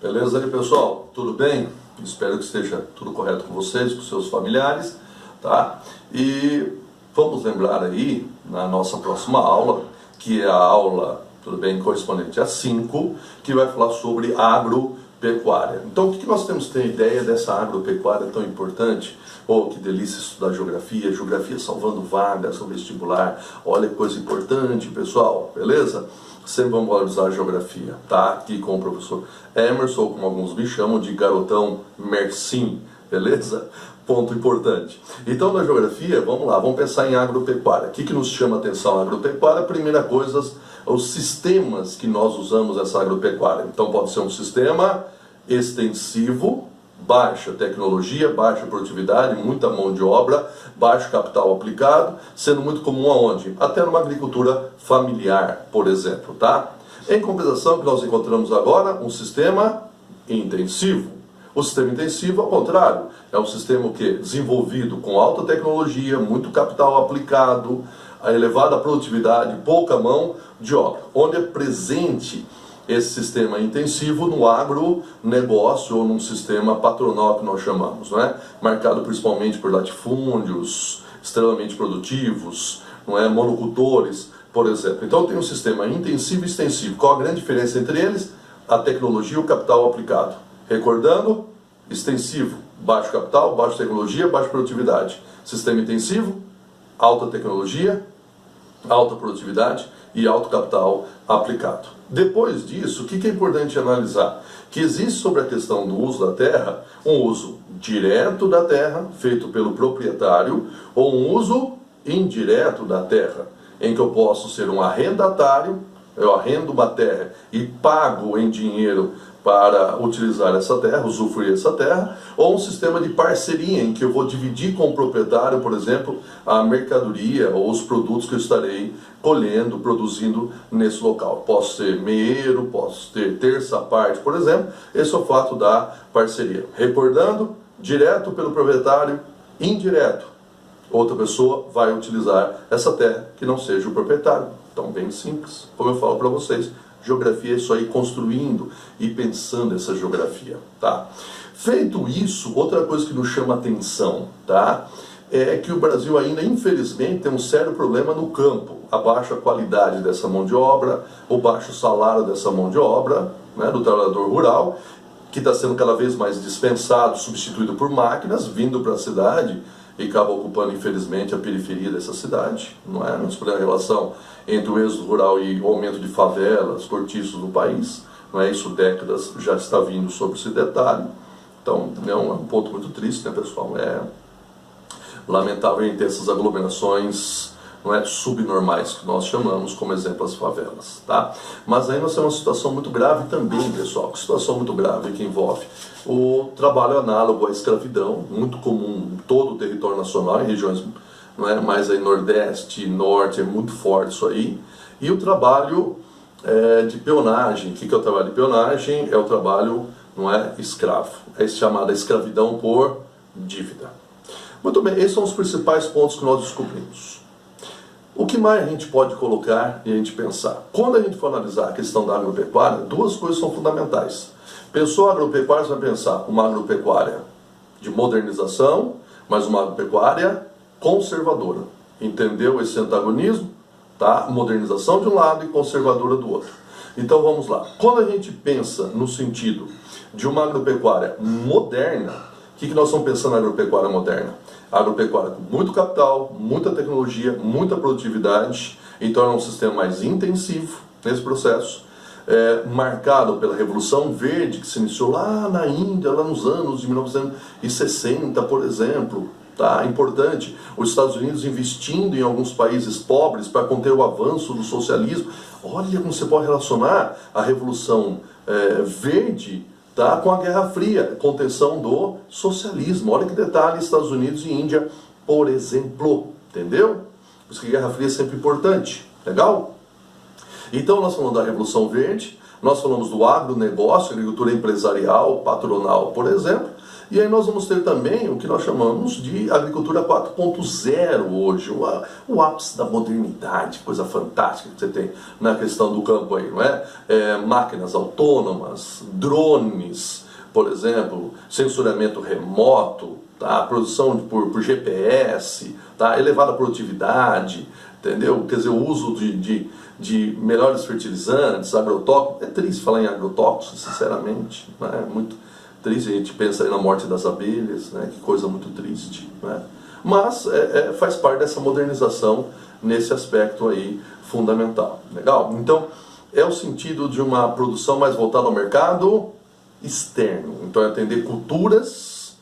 Beleza aí, pessoal? Tudo bem? Espero que esteja tudo correto com vocês, com seus familiares, tá? E vamos lembrar aí, na nossa próxima aula, que é a aula, tudo bem, correspondente a 5, que vai falar sobre agropecuária. Então, o que nós temos que ter ideia dessa agropecuária tão importante? Oh, que delícia estudar geografia, geografia salvando vagas no vestibular. Olha que coisa importante, pessoal, beleza? Sempre vamos valorizar a geografia, tá? Aqui com o professor Emerson, ou como alguns me chamam de garotão Mersim, beleza? Ponto importante. Então, na geografia, vamos lá, vamos pensar em agropecuária. O que nos chama a atenção na agropecuária? Primeira coisa, os sistemas que nós usamos nessa agropecuária. Então, pode ser um sistema extensivo, baixa tecnologia, baixa produtividade, muita mão de obra, baixo capital aplicado, sendo muito comum aonde? Até numa agricultura familiar, por exemplo, tá? Em compensação, que nós encontramos agora um sistema intensivo. O sistema intensivo, ao contrário, é um sistema o quê? Desenvolvido com alta tecnologia, muito capital aplicado, a elevada produtividade, pouca mão de obra, onde é presente esse sistema intensivo no agronegócio ou num sistema patronal que nós chamamos, não é? Marcado principalmente por latifúndios extremamente produtivos, não é? Monocultores, por exemplo. Então tem um sistema intensivo e extensivo. Qual a grande diferença entre eles? A tecnologia e o capital aplicado. Recordando, extensivo, baixo capital, baixa tecnologia, baixa produtividade. Sistema intensivo, alta tecnologia, alta produtividade e alto capital aplicado. Depois disso, o que é importante analisar? Que existe sobre a questão do uso da terra, um uso direto da terra, feito pelo proprietário, ou um uso indireto da terra, em que eu posso ser um arrendatário, eu arrendo uma terra e pago em dinheiro para utilizar essa terra, usufruir essa terra, ou um sistema de parceria em que eu vou dividir com o proprietário, por exemplo, a mercadoria ou os produtos que eu estarei colhendo, produzindo nesse local. Posso ser meeiro, posso ter terça parte, por exemplo. Esse é o fato da parceria. Recordando, direto pelo proprietário, indireto. Outra pessoa vai utilizar essa terra que não seja o proprietário. Então, bem simples. Como eu falo para vocês, geografia é isso aí, construindo e pensando essa geografia, tá? Feito isso, outra coisa que nos chama atenção, tá? É que o Brasil ainda, infelizmente, tem um sério problema no campo. A baixa qualidade dessa mão de obra, o baixo salário dessa mão de obra, né, do trabalhador rural, que está sendo cada vez mais dispensado, substituído por máquinas, vindo para a cidade e acaba ocupando, infelizmente, a periferia dessa cidade, não é? Nós podemos a relação entre o êxodo rural e o aumento de favelas, cortiços no país, não é? Isso décadas já está vindo sobre esse detalhe. Então, é um ponto muito triste, né, pessoal? É lamentável em ter essas aglomerações, não é, subnormais, que nós chamamos como exemplo as favelas, tá? Mas aí nós temos uma situação muito grave também, pessoal, que situação muito grave que envolve o trabalho análogo à escravidão, muito comum em todo o território nacional, em regiões, não é, mais aí nordeste, norte, é muito forte isso aí, e o trabalho de peonagem. O que é o trabalho de peonagem? É o trabalho, não é, escravo, é chamada escravidão por dívida. Muito bem, esses são os principais pontos que nós descobrimos. O que mais a gente pode colocar e a gente pensar? Quando a gente for analisar a questão da agropecuária, duas coisas são fundamentais. Pensou agropecuária, você vai pensar uma agropecuária de modernização, mas uma agropecuária conservadora. Entendeu esse antagonismo? Tá? Modernização de um lado e conservadora do outro. Então vamos lá. Quando a gente pensa no sentido de uma agropecuária moderna, o que nós estamos pensando na agropecuária moderna? Agropecuária com muito capital, muita tecnologia, muita produtividade, então é um sistema mais intensivo nesse processo, marcado pela Revolução Verde, que se iniciou lá na Índia, lá nos anos de 1960, por exemplo. Tá? Importante, os Estados Unidos investindo em alguns países pobres para conter o avanço do socialismo. Olha como você pode relacionar a Revolução Verde, tá, com a Guerra Fria, contenção do socialismo. Olha que detalhe, Estados Unidos e Índia, por exemplo, entendeu? Por isso que a Guerra Fria é sempre importante, legal? Então nós falamos da Revolução Verde, nós falamos do agronegócio, agricultura empresarial, patronal, por exemplo, E aí nós vamos ter também o que nós chamamos de agricultura 4.0 hoje, o ápice da modernidade, coisa fantástica que você tem na questão do campo aí, não é? Máquinas autônomas, drones, por exemplo, sensoriamento remoto, tá? Produção por GPS, tá? Elevada produtividade, entendeu? Quer dizer, o uso de melhores fertilizantes, agrotóxicos. É triste falar em agrotóxicos, sinceramente, né? É muito triste, a gente pensa aí na morte das abelhas, né? Que coisa muito triste, né? Mas faz parte dessa modernização nesse aspecto aí fundamental. Legal? Então, é o sentido de uma produção mais voltada ao mercado externo. Então, é atender culturas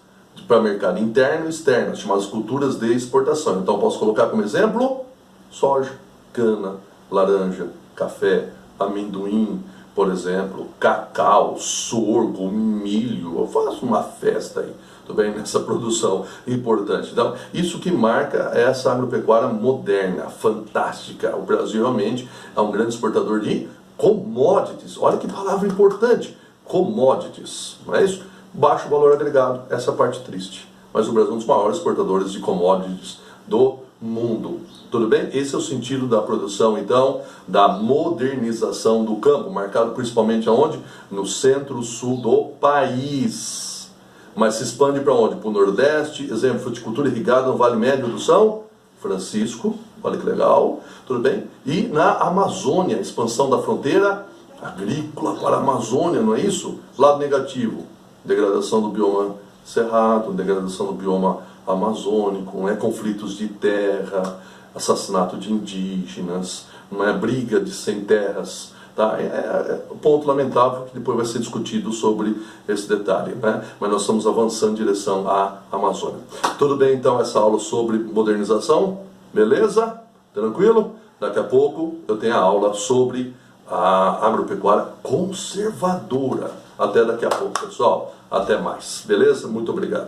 para mercado interno e externo, chamadas culturas de exportação. Então, posso colocar como exemplo soja, cana, laranja, café, amendoim, por exemplo, cacau, sorgo, milho. Eu faço uma festa aí, tudo bem, nessa produção importante. Então, isso que marca essa agropecuária moderna, fantástica. O Brasil realmente é um grande exportador de commodities. Olha que palavra importante, commodities, não é isso? Baixo valor agregado, essa é a parte triste. Mas o Brasil é um dos maiores exportadores de commodities do mundo. Tudo bem? Esse é o sentido da produção, então, da modernização do campo, marcado principalmente aonde? No centro-sul do país. Mas se expande para onde? Para o Nordeste, exemplo, fruticultura irrigada no Vale Médio do São Francisco, olha que legal, tudo bem? E na Amazônia, expansão da fronteira agrícola para a Amazônia, não é isso? Lado negativo, degradação do bioma cerrado, degradação do bioma amazônico, né? Conflitos de terra, assassinato de indígenas, não é? Briga de sem terras, tá? Um ponto lamentável que depois vai ser discutido sobre esse detalhe, né? Mas nós estamos avançando em direção à Amazônia. Tudo bem, então, essa aula sobre modernização? Beleza? Tranquilo? Daqui a pouco eu tenho a aula sobre a agropecuária conservadora. Até daqui a pouco, pessoal. Até mais. Beleza? Muito obrigado.